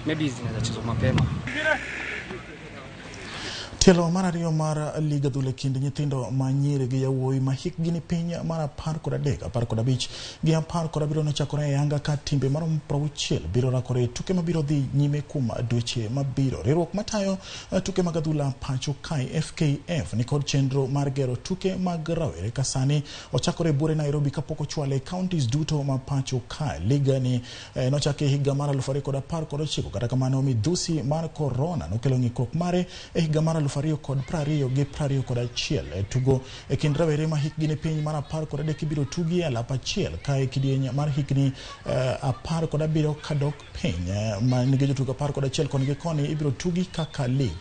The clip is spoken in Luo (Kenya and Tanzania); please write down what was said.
maybe zinaweza chezwa mapema. Tielo mar ariyo mar Liga adhula kind nyithindo ma nyiri gi yawuoyi ma hikgi ni piny mar 13, 15 gi 17 nochakore ayanga ka timbe maromo 60 biro rakore tuke mabiro dhi nyime kuom dweche mabiro. Riwruok matayo tuke mag adhula pacho kae FKF nikod chenro mar gero tuke mag rawere ka sani ochakore bure Nairobi kapok ochwale counties duto ma pacho kae. Liga ni nochake higa mar 2019 kata kamano midhusi mar corona nokelo ng'ikruok mare e higa mar 2021 tugo e kind rawere ma hikgi ni piny mar 13 ibiro tugi e lap achiel kae kidieny mar hikni 17 kadok piny ma nigi jotugo 11 koni gi koni ibiro tugi kaka lig.